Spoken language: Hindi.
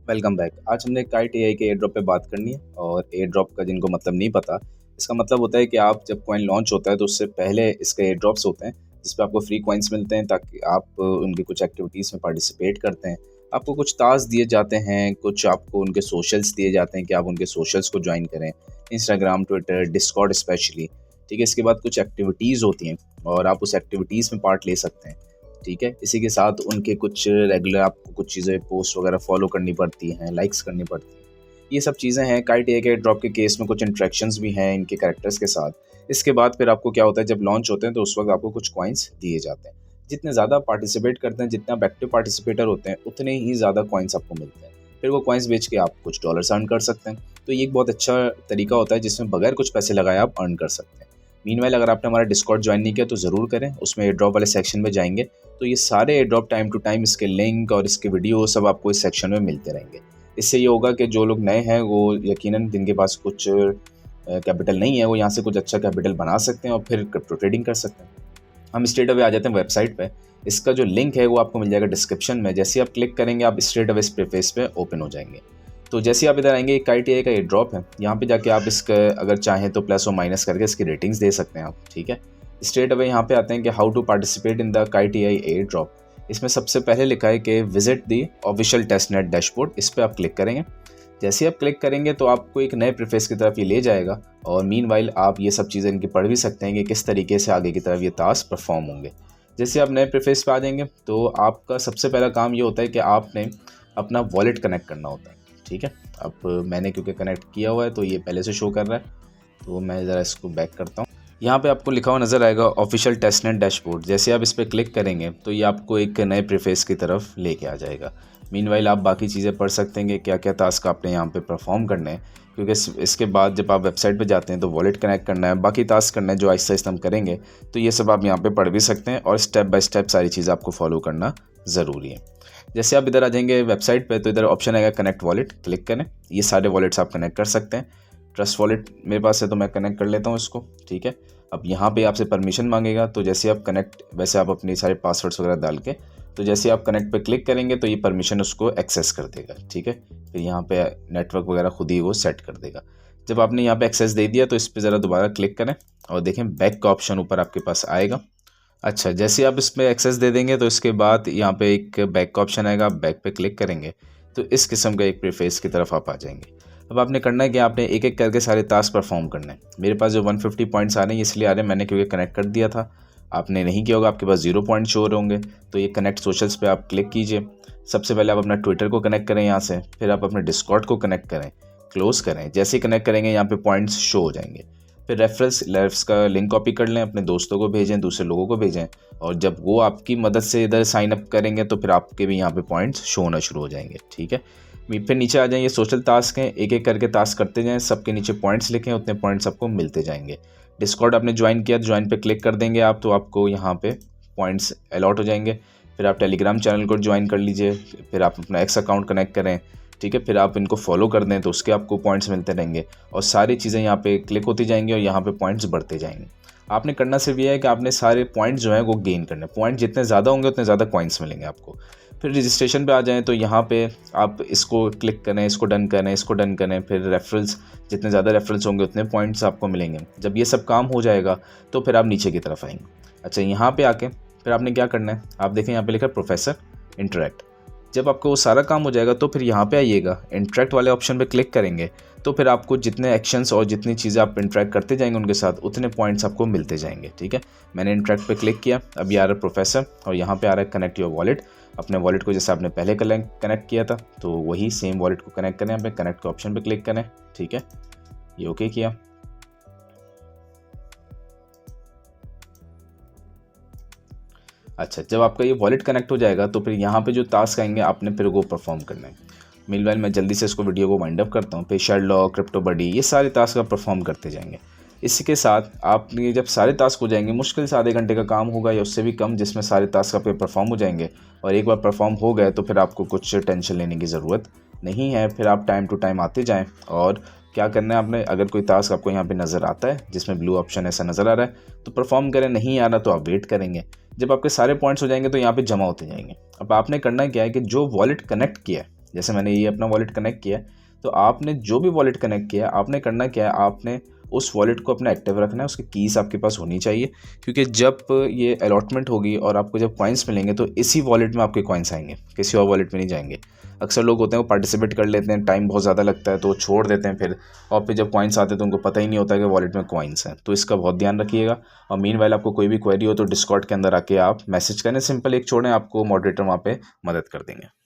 Welcome back. आज हमने काइट एआई के एयर ड्रॉप पे बात करनी है। और एयर ड्रॉप का जिनको मतलब नहीं पता, इसका मतलब होता है कि आप जब कॉइन लॉन्च होता है तो उससे पहले इसके एयर ड्रॉप्स होते हैं जिस पे आपको फ्री कॉइन्स मिलते हैं ताकि आप उनकी कुछ एक्टिविटीज़ में पार्टिसिपेट करते हैं। आपको कुछ टास्क दिए जाते हैं, कुछ आपको उनके सोशल्स दिए जाते हैं कि आप उनके सोशल्स को ज्वाइन करें, इंस्टाग्राम, ट्विटर, डिस्कॉर्ड स्पेशली। ठीक है, इसके बाद कुछ एक्टिविटीज़ होती हैं और आप उस एक्टिविटीज़ में पार्ट ले सकते हैं। ठीक है, इसी के साथ उनके कुछ रेगुलर आपको कुछ चीज़ें पोस्ट वगैरह फॉलो करनी पड़ती हैं, लाइक्स करनी पड़ती हैं। ये सब चीज़ें हैं। काइट एआई के ड्रॉप के केस में कुछ इंटरेक्शंस भी हैं इनके कैरेक्टर्स के साथ। इसके बाद फिर आपको क्या होता है, जब लॉन्च होते हैं तो उस वक्त आपको कुछ कॉइन्स दिए जाते हैं। जितने ज़्यादा पार्टिसिपेट करते हैं, जितने आप एक्टिव पार्टिसिपेटर होते हैं, उतने ही ज़्यादा कॉइन्स आपको मिलते हैं। फिर वो कॉइन्स बेच के आप कुछ डॉलर्स अर्न कर सकते हैं। तो ये एक बहुत अच्छा तरीका होता है जिसमें बगैर कुछ पैसे लगाए आप अर्न कर सकते हैं। मीनवाइल अगर आपने हमारा डिस्कॉर्ड ज्वाइन नहीं किया तो ज़रूर करें। उसमें एयर ड्रॉप वाले सेक्शन में जाएंगे तो ये सारे air drop time to time, इसके लिंक और इसके वीडियो सब आपको इस सेक्शन में मिलते रहेंगे। इससे ये होगा कि जो लोग नए हैं वो यकीनन जिनके पास कुछ कैपिटल नहीं है वो यहाँ से कुछ अच्छा कैपिटल बना सकते हैं और फिर क्रिप्टो ट्रेडिंग कर सकते हैं। हम स्ट्रेट अवे आ जाते हैं वेबसाइट पे। इसका जो लिंक है वो आपको मिल जाएगा डिस्क्रिप्शन में। जैसे ही आप क्लिक करेंगे आप स्ट्रेट अवे इस प्रीफेस पे ओपन हो जाएंगे। तो जैसे आप इधर आएंगे, काइट एआई का ये ड्रॉप है, यहाँ पे जाके आप इसका अगर चाहें तो प्लस और माइनस करके इसकी रेटिंग्स दे सकते हैं आप। ठीक है, स्ट्रेट अवे यहाँ पे आते हैं कि how to participate in the Kite AI air drop. इसमें सबसे पहले लिखा है कि visit the official testnet dashboard. इस पर आप क्लिक करेंगे। जैसे आप क्लिक करेंगे तो आपको एक नए प्रीफेस की तरफ ये ले जाएगा और मीनवाइल आप ये सब चीज़ें इनकी पढ़ भी सकते हैं कि किस तरीके से आगे की तरफ ये टास्क परफॉर्म होंगे। जैसे आप नए प्रीफेस पे आ जाएंगे तो आपका सबसे पहला काम ये होता है कि आपने अपना वॉलेट कनेक्ट करना होता है। ठीक है, अब मैंने क्योंकि कनेक्ट किया हुआ है तो ये पहले से शो कर रहा है, तो मैं ज़रा इसको बैक करता हूँ। यहाँ पे आपको लिखा हुआ नज़र आएगा ऑफिशियल टेस्टनेट डैशबोर्ड। जैसे आप इस पर क्लिक करेंगे तो ये आपको एक नए प्रीफेस की तरफ लेके आ जाएगा। मीनवाइल आप बाकी चीज़ें पढ़ सकते हैं कि क्या क्या टास्क आपने यहाँ पे परफॉर्म करने हैं, क्योंकि इसके बाद जब आप वेबसाइट पे जाते हैं तो वॉलेट कनेक्ट करना है, बाकी टास्क करना है जो आहिस्ता आहिस्ता हम करेंगे। तो ये सब आप यहाँ पे पढ़ भी सकते हैं और स्टेप बाय स्टेप सारी चीज़ आपको फॉलो करना ज़रूरी है। जैसे आप इधर आ जाएंगे वेबसाइट पे तो इधर ऑप्शन आएगा कनेक्ट वॉलेट, क्लिक करें। ये सारे वॉलेट्स आप कनेक्ट कर सकते हैं। ट्रस्ट वॉलेट मेरे पास है तो मैं कनेक्ट कर लेता हूँ इसको। ठीक है, अब यहाँ पे आपसे परमिशन मांगेगा तो जैसे आप कनेक्ट, वैसे आप अपनी सारे पासवर्ड्स वगैरह डाल के, तो जैसे आप कनेक्ट पे क्लिक करेंगे तो ये परमिशन उसको एक्सेस कर देगा। ठीक है, फिर यहाँ पे नेटवर्क वगैरह खुद ही वो सेट कर देगा। जब आपने यहाँ पे एक्सेस दे दिया तो इस पर ज़रा दोबारा क्लिक करें और देखें बैक का ऑप्शन ऊपर आपके पास आएगा। अच्छा, जैसे आप इसमें एक्सेस दे देंगे तो इसके बाद यहाँ पे एक बैक का ऑप्शन आएगा। आप बैक पे क्लिक करेंगे तो इस किस्म का एक प्रीफेस की तरफ आप आ जाएंगे। अब आपने करना है कि आपने एक एक करके सारे टास्क परफॉर्म करने हैं। मेरे पास जो 150 पॉइंट्स आ रहे हैं इसलिए आ रहे हैं, मैंने क्योंकि कनेक्ट कर दिया था। आपने नहीं किया होगा, आपके पास 0 पॉइंट शो होंगे। तो ये कनेक्ट सोशल्स पे आप क्लिक कीजिए। सबसे पहले आप अपना ट्विटर को कनेक्ट करें यहाँ से, फिर आप अपने डिस्कॉर्ड को कनेक्ट करें, क्लोज करें। जैसे ही कनेक्ट करेंगे यहाँ पे पॉइंट्स शो हो जाएंगे। फिर रेफरेंस का लिंक कॉपी कर लें, अपने दोस्तों को भेजें, दूसरे लोगों को भेजें, और जब वो आपकी मदद से इधर साइन अप करेंगे तो फिर आपके भी यहाँ पे पॉइंट्स शो होना शुरू हो जाएंगे। ठीक है, फिर नीचे आ जाएंगे सोशल टास्क हैं, एक एक करके टास्क करते जाएं, सबके नीचे पॉइंट्स लिखें, उतने पॉइंट्स आपको मिलते जाएंगे। डिस्कॉर्ड आपने ज्वाइन किया तो ज्वाइन पे क्लिक कर देंगे आप, तो आपको यहाँ पे पॉइंट्स अलॉट हो जाएंगे। फिर आप टेलीग्राम चैनल को ज्वाइन कर लीजिए, फिर आप अपना एक्स अकाउंट कनेक्ट करें। ठीक है, फिर आप इनको फॉलो कर दें तो उसके आपको पॉइंट्स मिलते रहेंगे और सारी चीज़ें यहाँ पे क्लिक होती जाएंगी और यहाँ पे पॉइंट्स बढ़ते जाएंगे। आपने करना सिर्फ ये है कि आपने सारे पॉइंट्स जो हैं वो गेन करने। पॉइंट जितने ज़्यादा होंगे उतने ज़्यादा कॉइन्स मिलेंगे आपको। फिर रजिस्ट्रेशन पे आ जाएं तो यहाँ पे आप इसको क्लिक करें, इसको डन करें, इसको डन करें। फिर रेफरल्स, जितने ज़्यादा रेफरल्स होंगे उतने पॉइंट्स आपको मिलेंगे। जब ये सब काम हो जाएगा तो फिर आप नीचे की तरफ आएंगे। अच्छा, यहाँ पे आके फिर आपने क्या करना है, आप देखें यहाँ पे लिखा है प्रोफेसर इंटरेक्ट। जब आपको वो सारा काम हो जाएगा तो फिर यहाँ पे आइएगा, इंटरेक्ट वाले ऑप्शन पे क्लिक करेंगे तो फिर आपको जितने एक्शंस और जितनी चीज़ें आप इंटरेक्ट करते जाएंगे उनके साथ उतने पॉइंट्स आपको मिलते जाएंगे। ठीक है, मैंने इंटरेक्ट पे क्लिक किया, अब ये आ रहा है प्रोफेसर और यहाँ पे आ रहा है कनेक्ट योर वॉलेट। अपने वॉलेट को जैसे आपने पहले कनेक्ट किया था तो वही सेम वॉलेट को कनेक्ट करें, यहाँ पे कनेक्ट के ऑप्शन पे क्लिक करें। ठीक है, ये ओके किया। अच्छा, जब आपका ये वॉलेट कनेक्ट हो जाएगा तो फिर यहाँ पे जो टास्क आएंगे आपने फिर वो परफॉर्म करना है। मीनवाइल मैं जल्दी से इसको वीडियो को वाइंड अप करता हूँ। फिर शेरलॉक, क्रिप्टो बडी, ये सारे टास्क आप परफॉर्म करते जाएंगे। इसी के साथ आपने जब सारे टास्क हो जाएंगे, मुश्किल से आधे घंटे का काम होगा या उससे भी कम, जिसमें सारे टास्क आपके परफॉर्म हो जाएंगे। और एक बार परफॉर्म हो गए तो फिर आपको कुछ टेंशन लेने की ज़रूरत नहीं है। फिर आप टाइम टू टाइम आते जाएँ और क्या करना है आपने, अगर कोई टास्क आपको यहाँ पे नज़र आता है जिसमें ब्लू ऑप्शन ऐसा नज़र आ रहा है तो परफॉर्म करें, नहीं आ रहा तो आप वेट करेंगे। जब आपके सारे पॉइंट्स हो जाएंगे तो यहाँ पे जमा होते जाएंगे। अब आपने करना क्या है कि जो वॉलेट कनेक्ट किया है जैसे मैंने ये अपना वॉलेट कनेक्ट किया है, तो आपने जो भी वॉलेट कनेक्ट किया है, आपने करना क्या है, आपने उस वॉलेट को अपना एक्टिव रखना है, उसकी कीज़ आपके पास होनी चाहिए, क्योंकि जब ये अलॉटमेंट होगी और आपको जब कॉइन्स मिलेंगे तो इसी वॉलेट में आपके कॉइन्स आएंगे, किसी और वॉलेट में नहीं जाएंगे। अक्सर लोग होते हैं वो पार्टिसिपेट कर लेते हैं, टाइम बहुत ज़्यादा लगता है तो छोड़ देते हैं फिर, और फिर जब कॉइन्स आते हैं तो उनको पता ही नहीं होता कि वॉलेट में कॉइन्स हैं। तो इसका बहुत ध्यान रखिएगा। और मीनवाइल आपको कोई भी क्वेरी हो तो डिस्कॉर्ड के अंदर आके आप मैसेज करें, सिंपल एक छोड़ें, आपको मॉडरेटर वहाँ पे मदद कर देंगे।